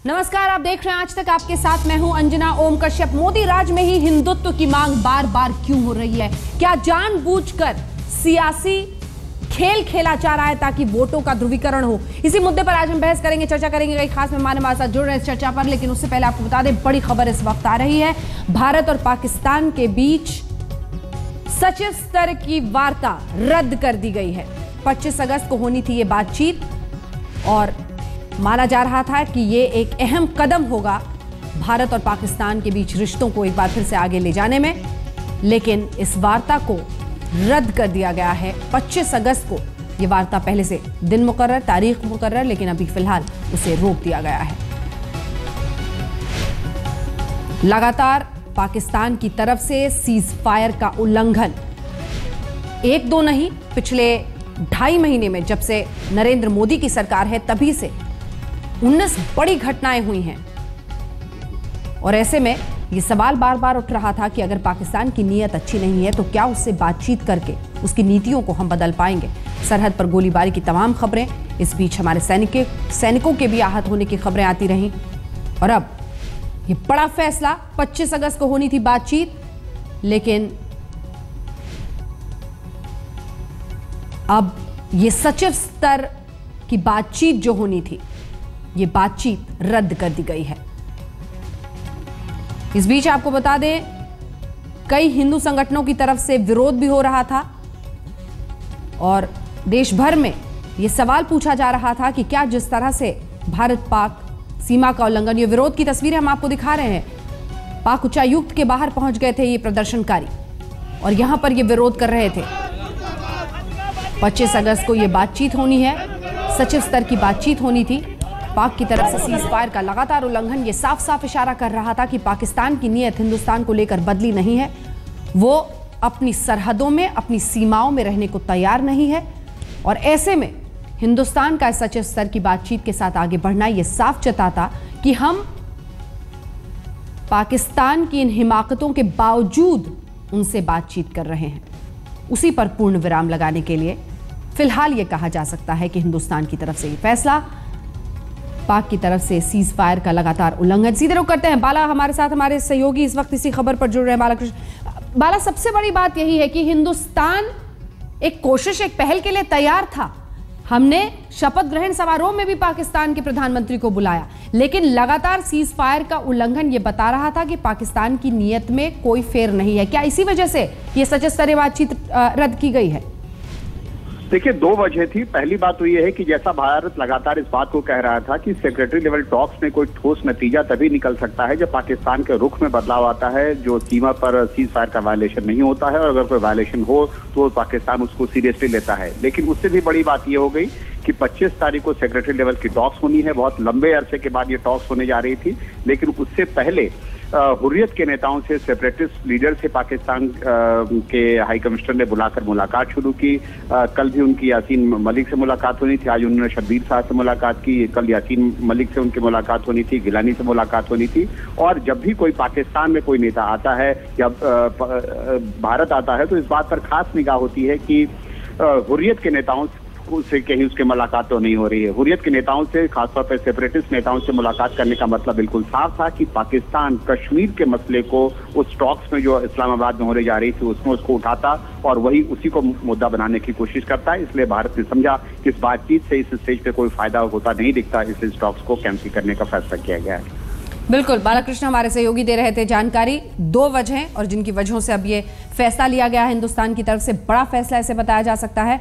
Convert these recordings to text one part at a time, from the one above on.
नमस्कार, आप देख रहे हैं आज तक, आपके साथ मैं हूं अंजना ओम कश्यप। मोदी राज में ही हिंदुत्व की मांग बार बार क्यों हो रही है? क्या जानबूझकर सियासी खेल खेला जा रहा है ताकि वोटों का ध्रुवीकरण हो? इसी मुद्दे पर आज हम बहस करेंगे, चर्चा करेंगे। कई खास मेहमान हमारे साथ जुड़ रहे हैं इस चर्चा पर, लेकिन उससे पहले आपको बता दें, बड़ी खबर इस वक्त आ रही है। भारत और पाकिस्तान के बीच सचिव स्तर की वार्ता रद्द कर दी गई है। 25 अगस्त को होनी थी ये बातचीत और माना जा रहा था कि ये एक अहम कदम होगा भारत और पाकिस्तान के बीच रिश्तों को एक बार फिर से आगे ले जाने में, लेकिन इस वार्ता को रद्द कर दिया गया है। 25 अगस्त को ये वार्ता पहले से दिन मुकर्रर, तारीख मुकर्रर, लेकिन अभी फिलहाल उसे रोक दिया गया है। लगातार पाकिस्तान की तरफ से सीज फायर का उल्लंघन एक दो नहीं, पिछले 2.5 महीने में जब से नरेंद्र मोदी की सरकार है तभी से 19 बड़ी घटनाएं हुई हैं। और ऐसे में यह सवाल बार बार उठ रहा था कि अगर पाकिस्तान की नीयत अच्छी नहीं है तो क्या उससे बातचीत करके उसकी नीतियों को हम बदल पाएंगे? सरहद पर गोलीबारी की तमाम खबरें, इस बीच हमारे सैनिकों के भी आहत होने की खबरें आती रहीं। और अब ये बड़ा फैसला, 25 अगस्त को होनी थी बातचीत, लेकिन अब ये सचिव स्तर की बातचीत जो होनी थी, ये बातचीत रद्द कर दी गई है। इस बीच आपको बता दें, कई हिंदू संगठनों की तरफ से विरोध भी हो रहा था और देश भर में यह सवाल पूछा जा रहा था कि क्या जिस तरह से भारत पाक सीमा का उल्लंघन, ये विरोध की तस्वीरें हम आपको दिखा रहे हैं। पाक उच्चायुक्त के बाहर पहुंच गए थे ये प्रदर्शनकारी और यहां पर ये विरोध कर रहे थे। 25 अगस्त को ये बातचीत होनी है, सचिव स्तर की बातचीत होनी थी। पाक की तरफ से सीज फायर का लगातार उल्लंघन ये साफ साफ इशारा कर रहा था कि पाकिस्तान की नीयत हिंदुस्तान को लेकर बदली नहीं है। वो अपनी सरहदों में, अपनी सीमाओं में रहने को तैयार नहीं है और ऐसे में हिंदुस्तान का सचिव स्तर की बातचीत के साथ आगे बढ़ना ये साफ जताता कि हम पाकिस्तान की इन हिमाकतों के बावजूद उनसे बातचीत कर रहे हैं। उसी पर पूर्ण विराम लगाने के लिए फिलहाल यह कहा जा सकता है कि हिंदुस्तान की तरफ से यह फैसला, पाक की तरफ से सीज फायर का लगातार उल्लंघन। सीधे रुख करते हैं, बाला हमारे साथ, हमारे सहयोगी इस वक्त इसी खबर पर जुड़ रहे हैं। बालाकृष्ण, बाला, सबसे बड़ी बात यही है कि हिंदुस्तान एक कोशिश, एक पहल के लिए तैयार था। हमने शपथ ग्रहण समारोह में भी पाकिस्तान के प्रधानमंत्री को बुलाया, लेकिन लगातार सीज फायर का उल्लंघन ये बता रहा था कि पाकिस्तान की नीयत में कोई फेर नहीं है। क्या इसी वजह से ये सचिव स्तरीय बातचीत रद्द की गई है? देखिए, 2 वजह थी। पहली बात तो ये है कि जैसा भारत लगातार इस बात को कह रहा था कि सेक्रेटरी लेवल टॉक्स में कोई ठोस नतीजा तभी निकल सकता है जब पाकिस्तान के रुख में बदलाव आता है, जो सीमा पर सीज फायर का वायलेशन नहीं होता है, और अगर कोई वायलेशन हो तो पाकिस्तान उसको सीरियसली लेता है। लेकिन उससे भी बड़ी बात ये हो गई कि 25 तारीख को सेक्रेटरी लेवल की टॉक्स होनी है। बहुत लंबे अरसे के बाद ये टॉक्स होने जा रही थी, लेकिन उससे पहले हुर्रियत के नेताओं से, सेपरेटिस्ट लीडर से पाकिस्तान के हाई कमिश्नर ने बुलाकर मुलाकात शुरू की। कल भी उनकी यासीन मलिक से मुलाकात होनी थी, आज उन्होंने शब्बीर साहब से मुलाकात की, कल यासीन मलिक से उनकी मुलाकात होनी थी, गिलानी से मुलाकात होनी थी। और जब भी कोई पाकिस्तान में कोई नेता आता है या भारत आता है तो इस बात पर खास निगाह होती है कि हुर्रियत के नेताओं से कहीं उसकी मुलाकात तो नहीं हो रही है। हुर्रियत के नेताओं से, खासतौर पर सेपरेटिस्ट नेताओं से मुलाकात करने का मतलब बिल्कुल साफ था कि पाकिस्तान कश्मीर के मसले को उस टॉक्स में जो इस्लामाबाद में होने जा रही थी उसमें उसको उठाता और वही उसी को मुद्दा बनाने की कोशिश करता है। इसलिए भारत ने समझा कि इस बातचीत से इस स्टेज पे कोई फायदा होता नहीं दिखता, इसलिए इस टॉक्स को कैंसिल करने का फैसला किया गया है। बिल्कुल, बालाकृष्ण हमारे सहयोगी दे रहे थे जानकारी। 2 वजहें और जिनकी वजहों से अब ये फैसला लिया गया है हिंदुस्तान की तरफ से, बड़ा फैसला ऐसे बताया जा सकता है।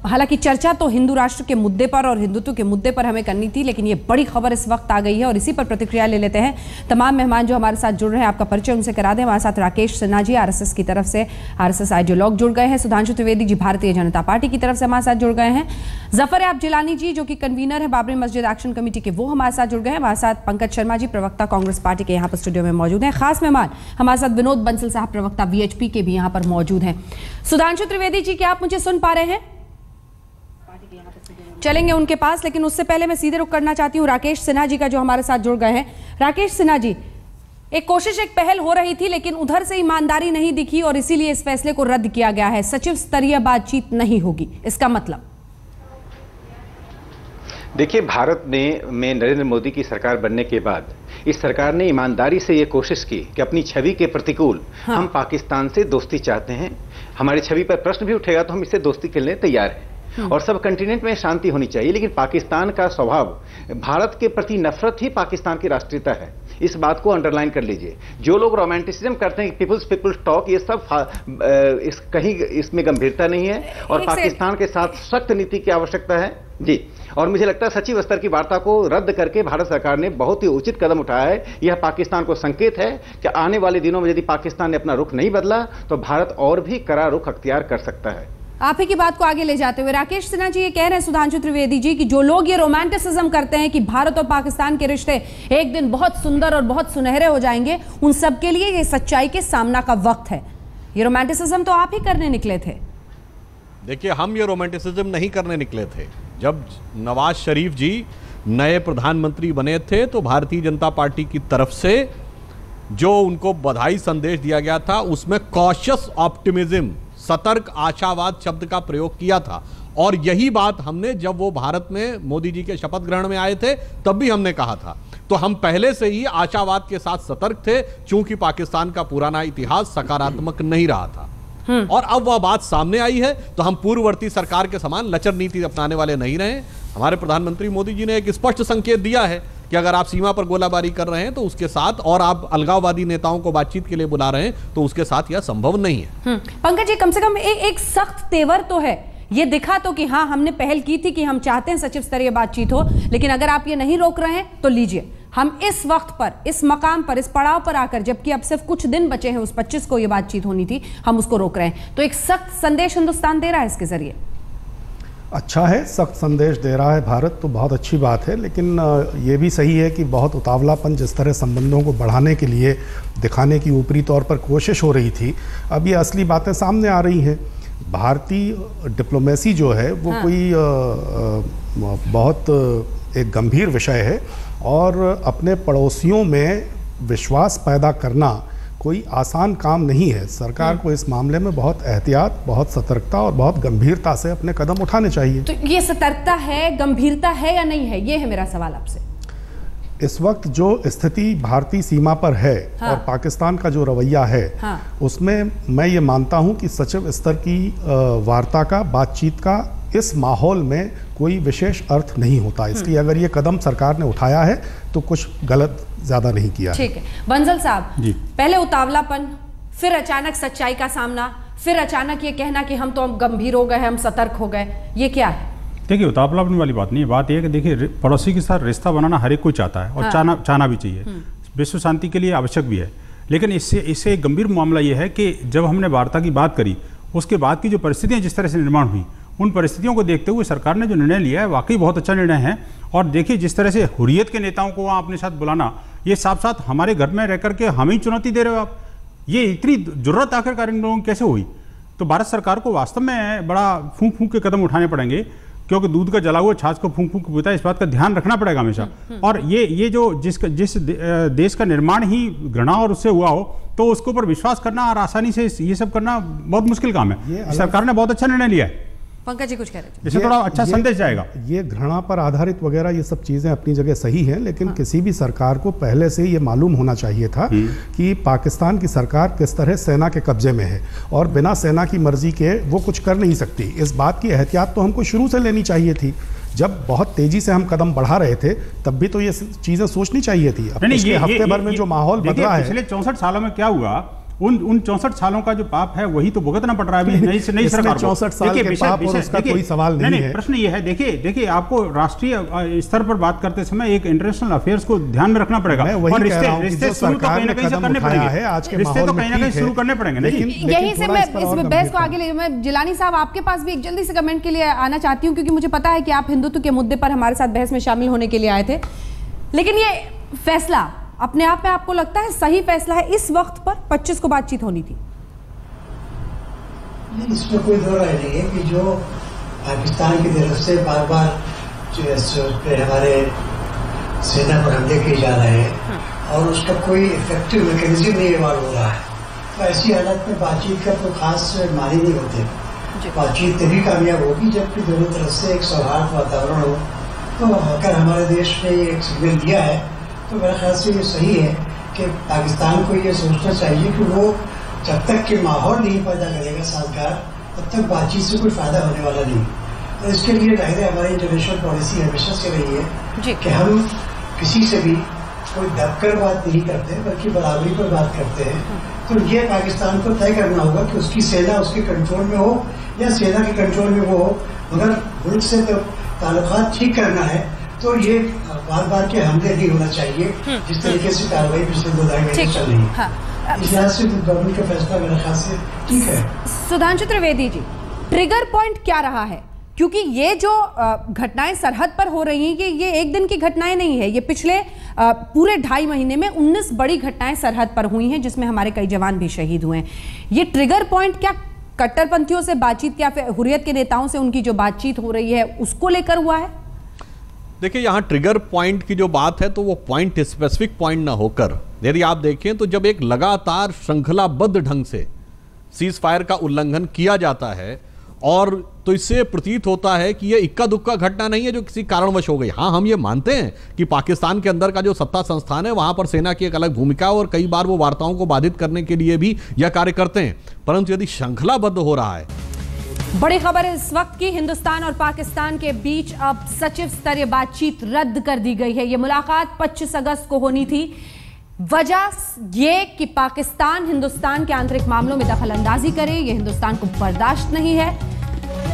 हालांकि चर्चा तो हिंदू राष्ट्र के मुद्दे पर और हिंदुत्व के मुद्दे पर हमें करनी थी, लेकिन ये बड़ी खबर इस वक्त आ गई है और इसी पर प्रतिक्रिया ले लेते हैं। तमाम मेहमान जो हमारे साथ जुड़ रहे हैं, आपका परिचय उनसे करा दें। हमारे साथ राकेश सिन्हा जी आरएसएस की तरफ से, आरएसएस आइडियोलॉग जुड़ गए हैं। सुधांशु त्रिवेदी जी भारतीय जनता पार्टी की तरफ से हमारे साथ जुड़ गए हैं। जफर याब जिलानी जी जो कि कन्वीनर है बाबरी मस्जिद एक्शन कमेटी के, वो हमारे साथ जुड़ गए हैं। हमारे साथ पंकज शर्मा जी प्रवक्ता कांग्रेस पार्टी के यहाँ पर स्टूडियो में मौजूद हैं। खास मेहमान हमारे साथ विनोद बंसल साहब प्रवक्ता वीएचपी के भी यहाँ पर मौजूद हैं। सुधांशु त्रिवेदी जी, क्या आप मुझे सुन पा रहे हैं? चलेंगे उनके पास, लेकिन उससे पहले मैं सीधे रुख करना चाहती हूँ राकेश सिन्हा जी का जो हमारे साथ जुड़ गए हैं। राकेश सिन्हा जी, एक कोशिश, एक पहल हो रही थी, लेकिन उधर से ईमानदारी नहीं दिखी और इसीलिए इस फैसले को रद्द किया गया है। सचिव स्तरीय बातचीत नहीं होगी, इसका मतलब? देखिए, भारत में नरेंद्र मोदी की सरकार बनने के बाद इस सरकार ने ईमानदारी से ये कोशिश की कि अपनी छवि के प्रतिकूल हम पाकिस्तान से दोस्ती चाहते हैं। हमारी छवि पर प्रश्न भी उठेगा तो हम इससे दोस्ती के लिए तैयार हैं और सब कंटिनेंट में शांति होनी चाहिए। लेकिन पाकिस्तान का स्वभाव, भारत के प्रति नफरत ही पाकिस्तान की राष्ट्रीयता है। इस बात को अंडरलाइन कर लीजिए। जो लोग रोमांटिसिज्म करते हैं, पीपुल्स टॉक, ये सब कहीं इसमें गंभीरता नहीं है और पाकिस्तान के साथ सख्त नीति की आवश्यकता है जी। और मुझे लगता है सचिव स्तर की वार्ता को रद्द करके भारत सरकार ने बहुत ही उचित कदम उठाया है। यह पाकिस्तान को संकेत है कि आने वाले दिनों में यदि पाकिस्तान ने अपना रुख नहीं बदला तो भारत और भी कड़ा रुख अख्तियार कर सकता है। आप ही की बात को आगे ले जाते हुए राकेश सिन्हा जी ये कह रहे हैं, सुधांशु त्रिवेदी जी, कि जो लोग ये रोमांटिसिज्म करते हैं कि भारत और पाकिस्तान के रिश्ते एक दिन बहुत सुंदर और बहुत सुनहरे हो जाएंगे, उन सब के लिए ये सच्चाई के सामना का वक्त है। ये रोमांटिसिज्म तो आप ही करने निकले थे। देखिए, हम ये रोमांटिसिज्म नहीं करने निकले थे। जब नवाज शरीफ जी नए प्रधानमंत्री बने थे तो भारतीय जनता पार्टी की तरफ से जो उनको बधाई संदेश दिया गया था उसमें कॉशियस ऑप्टिमिज्म, सतर्क आशावाद शब्द का प्रयोग किया था। और यही बात हमने जब वो भारत में मोदी जी के शपथ ग्रहण में आए थे तब भी हमने कहा था। तो हम पहले से ही आशावाद के साथ सतर्क थे, चूंकि पाकिस्तान का पुराना इतिहास सकारात्मक नहीं रहा था। और अब वह बात सामने आई है तो हम पूर्ववर्ती सरकार के समान लचर नीति अपनाने वाले नहीं रहे। हमारे प्रधानमंत्री मोदी जी ने एक स्पष्ट संकेत दिया है कि अगर आप सीमा पर गोलाबारी कर रहे हैं तो उसके साथ, और आप अलगाववादी नेताओं को बातचीत के लिए बुला रहे हैं तो उसके साथ यह संभव नहीं है। पंकज जी, कम से कम एक सख्त तेवर तो है। ये दिखा तो कि हाँ, हमने पहल की थी कि हम चाहते हैं सचिव स्तरीय बातचीत हो, लेकिन अगर आप ये नहीं रोक रहे हैं तो लीजिए, हम इस वक्त पर, इस मकाम पर, इस पड़ाव पर आकर, जबकि अब सिर्फ कुछ दिन बचे हैं, उस 25 को ये बातचीत होनी थी, हम उसको रोक रहे हैं। तो एक सख्त संदेश हिंदुस्तान दे रहा है इसके जरिए। अच्छा है, सख्त संदेश दे रहा है भारत, तो बहुत अच्छी बात है। लेकिन ये भी सही है कि बहुत उतावलापन जिस तरह संबंधों को बढ़ाने के लिए दिखाने की ऊपरी तौर पर कोशिश हो रही थी, अब ये असली बातें सामने आ रही हैं। भारतीय डिप्लोमेसी जो है वो कोई बहुत एक गंभीर विषय है और अपने पड़ोसियों में विश्वास पैदा करना कोई आसान काम नहीं है। सरकार को इस मामले में बहुत एहतियात, बहुत सतर्कता और बहुत गंभीरता से अपने कदम उठाने चाहिए। तो ये सतर्कता है, गंभीरता है या नहीं है, ये है मेरा सवाल आपसे। इस वक्त जो स्थिति भारतीय सीमा पर है और पाकिस्तान का जो रवैया है, उसमें मैं ये मानता हूं कि सचिव स्तर की वार्ता का, बातचीत का इस माहौल में कोई विशेष अर्थ नहीं होता। इसलिए अगर ये कदम सरकार ने उठाया है तो कुछ गलत ज्यादा नहीं किया। ठीक है, बंसल साहब, पहले उतावलापन, फिर अचानक सच्चाई का सामना, फिर अचानक ये कहना कि हम तो गंभीर हो गए, हम सतर्क हो गए, ये क्या है? देखिए, उतावलापन वाली बात नहीं है। बात यह है कि देखिए, पड़ोसी के साथ रिश्ता बनाना हर एक कोई चाहता है और चाहना भी चाहिए, विश्व शांति के लिए आवश्यक भी है। लेकिन इससे एक गंभीर मामला यह है कि जब हमने वार्ता की बात करी, उसके बाद की जो परिस्थितियां जिस तरह से निर्माण हुई, उन परिस्थितियों को देखते हुए सरकार ने जो निर्णय लिया है वाकई बहुत अच्छा निर्णय है। और देखिए, जिस तरह से हुर्रियत के नेताओं को वहाँ अपने साथ बुलाना, ये साथ साथ हमारे घर में रह करके हमें ही चुनौती दे रहे हो आप, ये इतनी जरूरत आखिरकार इन लोगों की कैसे हुई? तो भारत सरकार को वास्तव में बड़ा फूंक फूंक के कदम उठाने पड़ेंगे, क्योंकि दूध का जला हुआ छाछ को फूंक फूंक पीता है, इस बात का ध्यान रखना पड़ेगा हमेशा। और ये जो जिस देश का निर्माण ही घृणा और उससे हुआ हो, तो उसके ऊपर विश्वास करना और आसानी से ये सब करना बहुत मुश्किल काम है। सरकार ने बहुत अच्छा निर्णय लिया है। पंकज जी कुछ कह रहे थे, इससे थोड़ा अच्छा संदेश जाएगा। ये घृणा पर आधारित वगैरह ये सब चीजें अपनी जगह सही हैं, लेकिन किसी भी सरकार को पहले से ये मालूम होना चाहिए था कि पाकिस्तान की सरकार किस तरह सेना के कब्जे में है और बिना सेना की मर्जी के वो कुछ कर नहीं सकती। इस बात की एहतियात तो हमको शुरू से लेनी चाहिए थी। जब बहुत तेजी से हम कदम बढ़ा रहे थे तब भी तो ये चीजें सोचनी चाहिए थी। अब पिछले हफ्ते भर में जो माहौल बदला है, पिछले 64 सालों में क्या हुआ, उन 64 सालों का जो पाप है वही तो भुगतना पड़ रहा है अभी नई सरकार को। 64 साल के पाप और उसका कोई सवाल नहीं है। प्रश्न ये है, देखिए आपको राष्ट्रीय स्तर पर बात करते समय एक इंटरनेशनल अफेयर्स को ध्यान में रखना पड़ेगा और रिश्ते शुरू तो कहीं ना कहीं से करने पड़ेंगे, रिश्ते तो कहीं ना कहीं शुरू करने पड़ेंगे। यहीं से मैं इस बहस को आगे ले, मैं जिलानी साहब आपके पास भी एक जल्दी से कमेंट के लिए आना चाहती हूँ, क्योंकि मुझे पता है कि आप हिंदुत्व के मुद्दे पर हमारे साथ बहस में शामिल होने के लिए आए थे। लेकिन ये फैसला अपने आप में आपको लगता है सही फैसला है, इस वक्त पर 25 को बातचीत होनी थी? इसमें कोई दो राय नहीं है कि जो पाकिस्तान की तरफ से बार बार हमारे सेना पर हमले किए जा रहे हैं और उसका कोई इफेक्टिव मैकेनिज्म नहीं इवॉल्व हो रहा है, तो ऐसी हालत में बातचीत का तो खास मानी नहीं होते। बातचीत तभी कामयाब होगी जबकि दोनों तरफ से एक सौहार्द वातावरण हो तो अगर हमारे देश ने ये एक सिग्नल दिया है तो मेरे ख्याल से ये सही है कि पाकिस्तान को ये सोचना चाहिए कि वो जब तक कि माहौल नहीं पैदा करेगा साजगार, तब तक बातचीत से कोई फायदा होने वाला नहीं। तो इसके लिए जाहिर है हमारी इंटरनेशनल पॉलिसी हमेशा से रही है कि हम किसी से भी कोई दबकर बात नहीं करते बल्कि बराबरी पर बात करते हैं। तो ये पाकिस्तान को तय करना होगा कि उसकी सेना उसके कंट्रोल में हो या सेना के कंट्रोल में वो हो, मगर मुल्क से तो ताल्लुकात ठीक करना है तो ये बार बार के हमले नहीं होना चाहिए जिस तरीके से कार्रवाई पिछले 2 दहाई महीने चल रही है। इस लिहाज से गवर्नमेंट का फैसला मेरे ख्याल से ठीक है। सुधांशु त्रिवेदी जी, ट्रिगर पॉइंट क्या रहा है? क्योंकि ये जो घटनाएं सरहद पर हो रही हैं कि ये एक दिन की घटनाएं नहीं है, ये पिछले पूरे 2.5 महीने में 19 बड़ी घटनाएं सरहद पर हुई हैं जिसमें हमारे कई जवान भी शहीद हुए हैं। ये ट्रिगर पॉइंट क्या कट्टरपंथियों से बातचीत या फिर हुर्रियत के नेताओं से उनकी जो बातचीत हो रही है उसको लेकर हुआ है? देखिए, यहां ट्रिगर पॉइंट की जो बात है तो वो पॉइंट स्पेसिफिक पॉइंट ना होकर, यदि आप देखें तो जब एक लगातार श्रृंखलाबद्ध ढंग से सीज फायर का उल्लंघन किया जाता है और तो इससे प्रतीत होता है कि ये इक्का दुक्का घटना नहीं है जो किसी कारणवश हो गई। हाँ, हम ये मानते हैं कि पाकिस्तान के अंदर का जो सत्ता संस्थान है वहां पर सेना की एक अलग भूमिका और कई बार वो वार्ताओं को बाधित करने के लिए भी यह कार्य करते हैं, परंतु यदि श्रृंखलाबद्ध हो रहा है। बड़ी खबर इस वक्त की, हिंदुस्तान और पाकिस्तान के बीच अब सचिव स्तरीय बातचीत रद्द कर दी गई है। यह मुलाकात 25 अगस्त को होनी थी। वजह ये कि पाकिस्तान हिंदुस्तान के आंतरिक मामलों में दखल अंदाजी करे, यह हिंदुस्तान को बर्दाश्त नहीं है।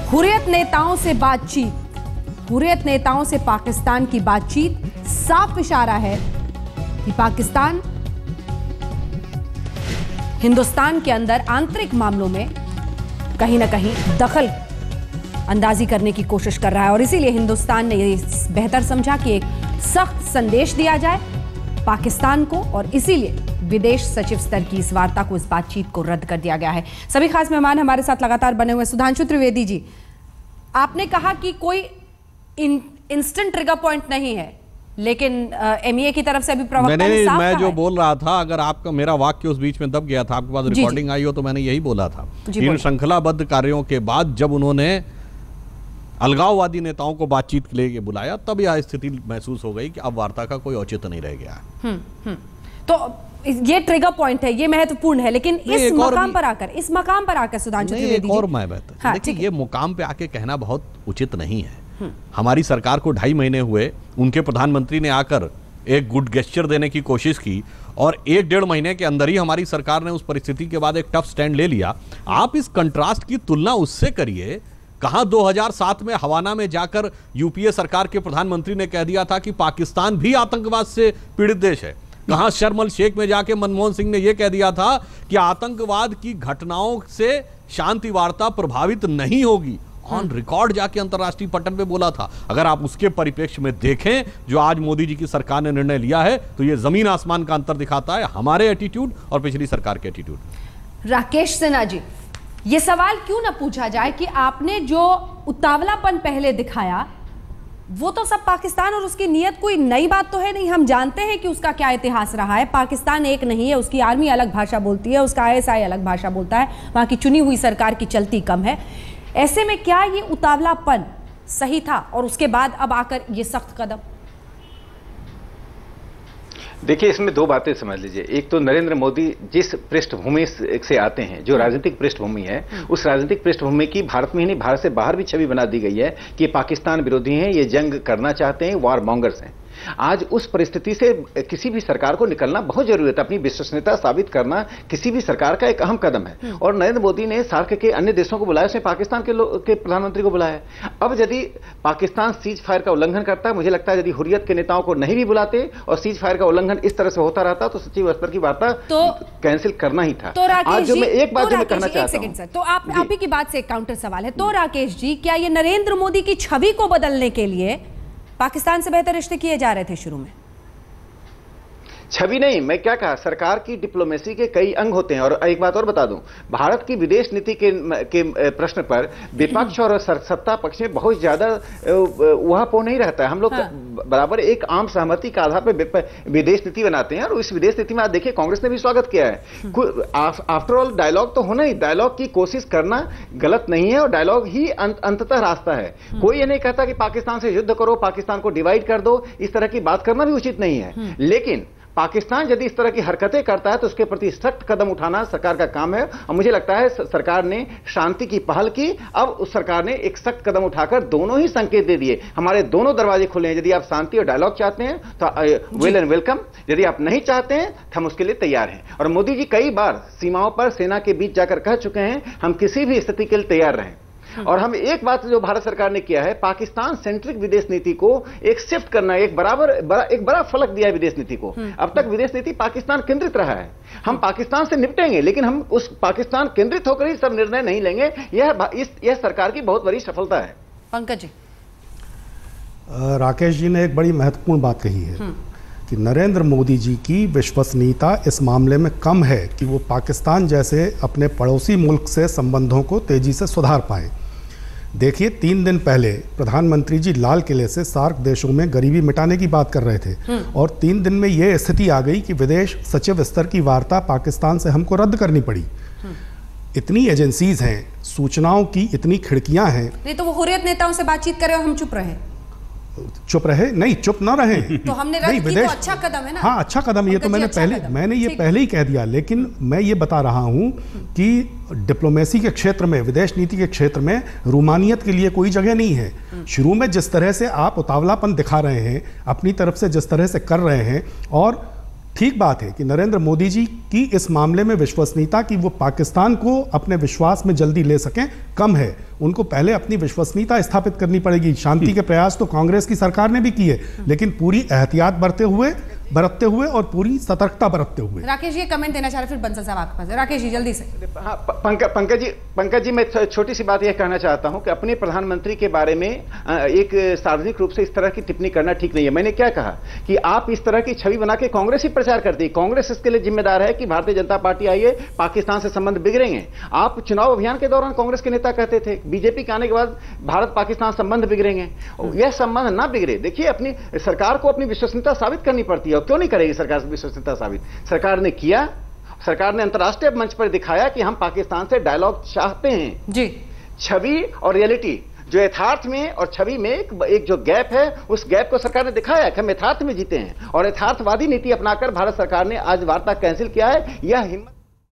हुर्रियत नेताओं से बातचीत, हुर्रियत नेताओं से पाकिस्तान की बातचीत साफ इशारा है कि पाकिस्तान हिंदुस्तान के अंदर आंतरिक मामलों में कहीं ना कहीं दखल अंदाजी करने की कोशिश कर रहा है और इसीलिए हिंदुस्तान ने ये बेहतर समझा कि एक सख्त संदेश दिया जाए पाकिस्तान को और इसीलिए विदेश सचिव स्तर की इस वार्ता को, इस बातचीत को रद्द कर दिया गया है। सभी खास मेहमान हमारे साथ लगातार बने हुए। सुधांशु त्रिवेदी जी, आपने कहा कि कोई इंस्टेंट ट्रिगर पॉइंट नहीं है, लेकिन एमईए की तरफ से अभी प्रवक्ता ने साफ मैं कहा जो है। बोल रहा था, अगर आपका मेरा वाक्य उस बीच में दब गया था, आपके पास रिकॉर्डिंग आई हो तो मैंने यही बोला था। इन श्रृंखलाबद्ध कार्यों के बाद जब उन्होंने अलगाववादी नेताओं को बातचीत के लिए बुलाया तब यह स्थिति महसूस हो गई कि अब वार्ता का कोई औचित्य नहीं रह गया। तो ये ट्रिगर पॉइंट है, ये महत्वपूर्ण है, लेकिन इस मकाम पर आकर सुधांशु त्रिवेदी और मैं देखिए, ये मुकाम पे आके कहना बहुत उचित नहीं है। हमारी सरकार को 2.5 महीने हुए, उनके प्रधानमंत्री ने आकर एक गुड गेस्चर देने की कोशिश की और 1-1.5 महीने के अंदर ही हमारी सरकार ने उस परिस्थिति के बाद एक टफ स्टैंड ले लिया। आप इस कंट्रास्ट की तुलना उससे करिए, कहां 2007 में हवाना में जाकर यूपीए सरकार के प्रधानमंत्री ने कह दिया था कि पाकिस्तान भी आतंकवाद से पीड़ित देश है। कहां शर्म अल शेख में जाके मनमोहन सिंह ने यह कह दिया था कि आतंकवाद की घटनाओं से शांति वार्ता प्रभावित नहीं होगी। ऑन रिकॉर्ड जाके अंतर्राष्ट्रीय पटल पे बोला था। अगर आप उसके परिप्रेक्ष्य में देखें जो आज मोदी जी की सरकार ने निर्णय लिया है तो यह जमीन आसमान का अंतर दिखाता है, हमारे एटीट्यूड और पिछली सरकार के एटीट्यूड। राकेश सिन्हा जी, ये सवाल क्यों ना पूछा जाए कि आपने जो उतावलापन पहले दिखाया वो तो सब पाकिस्तान और उसकी नीयत कोई नई बात तो है नहीं। हम जानते हैं कि उसका क्या इतिहास रहा है। पाकिस्तान एक नहीं है, उसकी आर्मी अलग भाषा बोलती है, उसका आईएसआई अलग भाषा बोलता है, वहां की चुनी हुई सरकार की चलती कम है। ऐसे में क्या ये उतावलापन सही था और उसके बाद अब आकर ये सख्त कदम? देखिए, इसमें 2 बातें समझ लीजिए। एक तो नरेंद्र मोदी जिस पृष्ठभूमि से आते हैं, जो राजनीतिक पृष्ठभूमि है, उस राजनीतिक पृष्ठभूमि की भारत में ही नहीं, भारत से बाहर भी छवि बना दी गई है कि पाकिस्तान विरोधी हैं, ये जंग करना चाहते हैं, वार मॉन्गर्स हैं। आज उस परिस्थिति से किसी भी सरकार को निकलना बहुत जरूरी है। अपनी विश्वसनीयता साबित करना किसी भी सरकार का एक अहम कदम है और नरेंद्र मोदी ने सार्क के अन्य देशों को बुलाया, उसने पाकिस्तान के प्रधानमंत्री को बुलाया। अब यदि पाकिस्तान सीज फायर का उल्लंघन करता है, मुझे लगता है यदि हुर्रियत के नेताओं को नहीं भी बुलाते और सीज फायर का उल्लंघन इस तरह से होता रहता तो सचिव स्तर की वार्ता कैंसिल करना ही था। आज जो मैं एक बात जो मैं कहना चाहता हूं, तो आप ही की बात से एक काउंटर सवाल है। तो राकेश जी, क्या ये नरेंद्र मोदी की छवि को बदलने के लिए पाकिस्तान से बेहतर रिश्ते किए जा रहे थे शुरू में? छवि नहीं, मैं क्या कहा, सरकार की डिप्लोमेसी के कई अंग होते हैं। और एक बात और बता दूं, भारत की विदेश नीति के प्रश्न पर विपक्ष और सत्ता पक्ष में बहुत ज्यादा उहापोह नहीं रहता है। हम लोग बराबर एक आम सहमति के आधार पर विदेश नीति बनाते हैं, और इस विदेश नीति में आज देखिए कांग्रेस ने भी स्वागत किया है। आफ्टर ऑल डायलॉग तो होना ही, डायलॉग की कोशिश करना गलत नहीं है, और डायलॉग ही अंततः रास्ता है। कोई ये नहीं कहता कि पाकिस्तान से युद्ध करो, पाकिस्तान को डिवाइड कर दो, इस तरह की बात करना भी उचित नहीं है। लेकिन पाकिस्तान यदि इस तरह की हरकतें करता है तो उसके प्रति सख्त कदम उठाना सरकार का काम है। और मुझे लगता है सरकार ने शांति की पहल की, अब उस सरकार ने एक सख्त कदम उठाकर दोनों ही संकेत दे दिए, हमारे दोनों दरवाजे खुले हैं। यदि आप शांति और डायलॉग चाहते हैं तो वेल एंड वेलकम, यदि आप नहीं चाहते हैं तो हम उसके लिए तैयार हैं। और मोदी जी कई बार सीमाओं पर सेना के बीच जाकर कह चुके हैं, हम किसी भी स्थिति के लिए तैयार रहें। और हम एक बात जो भारत सरकार ने किया है, पाकिस्तान सेंट्रिक विदेश नीति को एक शिफ्ट करना, एक बड़ा फलक दिया है विदेश नीति को। अब तक विदेश नीति पाकिस्तान केंद्रित रहा है। हम पाकिस्तान से निपटेंगे, लेकिन हम उस पाकिस्तान केंद्रित होकर ही सब निर्णय नहीं लेंगे। यह सरकार की बहुत बड़ी सफलता है। पंकज जी, राकेश जी ने एक बड़ी महत्वपूर्ण बात कही है कि नरेंद्र मोदी जी की विश्वसनीयता इस मामले में कम है कि वो पाकिस्तान जैसे अपने पड़ोसी मुल्क से संबंधों को तेजी से सुधार पाए। देखिए, 3 दिन पहले प्रधानमंत्री जी लाल किले से सार्क देशों में गरीबी मिटाने की बात कर रहे थे, और 3 दिन में ये स्थिति आ गई कि विदेश सचिव स्तर की वार्ता पाकिस्तान से हमको रद्द करनी पड़ी। इतनी एजेंसीज हैं, सूचनाओं की इतनी खिड़कियां हैं। नहीं तो वो हुर्रियत नेताओं से बातचीत करे और हम चुप रहे। चुप रहे नहीं, चुप ना रहे तो हमने रद्द की, तो अच्छा कदम है ना। हाँ, अच्छा कदम, ये तो मैंने ये पहले ही कह दिया। लेकिन मैं ये बता रहा हूं कि डिप्लोमेसी के क्षेत्र में, विदेश नीति के क्षेत्र में रूमानियत के लिए कोई जगह नहीं है। शुरू में जिस तरह से आप उतावलापन दिखा रहे हैं, अपनी तरफ से जिस तरह से कर रहे हैं, और ठीक बात है कि नरेंद्र मोदी जी की इस मामले में विश्वसनीयता कि वो पाकिस्तान को अपने विश्वास में जल्दी ले सकें कम है। उनको पहले अपनी विश्वसनीयता स्थापित करनी पड़ेगी। शांति के प्रयास तो कांग्रेस की सरकार ने भी किए, लेकिन पूरी एहतियात बरतते हुए और पूरी सतर्कता बरतते हुए। राकेश जी कमेंट देना चाह रहे, फिर बंसल साहब आपके पास। राकेश जी जल्दी से। हाँ, पंकज जी मैं छोटी सी बात यह कहना चाहता हूं कि अपने प्रधानमंत्री के बारे में एक सार्वजनिक रूप से इस तरह की टिप्पणी करना ठीक नहीं है। मैंने क्या कहा कि आप इस तरह की छवि बना के कांग्रेस ही प्रचार करती है। कांग्रेस इसके लिए जिम्मेदार है कि भारतीय जनता पार्टी आई है, पाकिस्तान से संबंध बिगड़ेंगे। आप चुनाव अभियान के दौरान कांग्रेस के नेता कहते थे बीजेपी के आने के बाद भारत पाकिस्तान संबंध बिगड़ेंगे। यह संबंध ना बिगड़े। देखिए, अपनी सरकार को अपनी विश्वसनीयता साबित करनी पड़ती है, और क्यों नहीं करेगी सरकार विश्वसनीयता साबित? सरकार ने किया, सरकार ने अंतर्राष्ट्रीय मंच पर दिखाया कि हम पाकिस्तान से डायलॉग चाहते हैं जी। छवि और रियलिटी, जो यथार्थ में और छवि में एक जो गैप है, उस गैप को सरकार ने दिखाया कि हम यथार्थ में जीते हैं। और यथार्थवादी नीति अपनाकर भारत सरकार ने आज वार्ता कैंसिल किया है। यह हिम्मत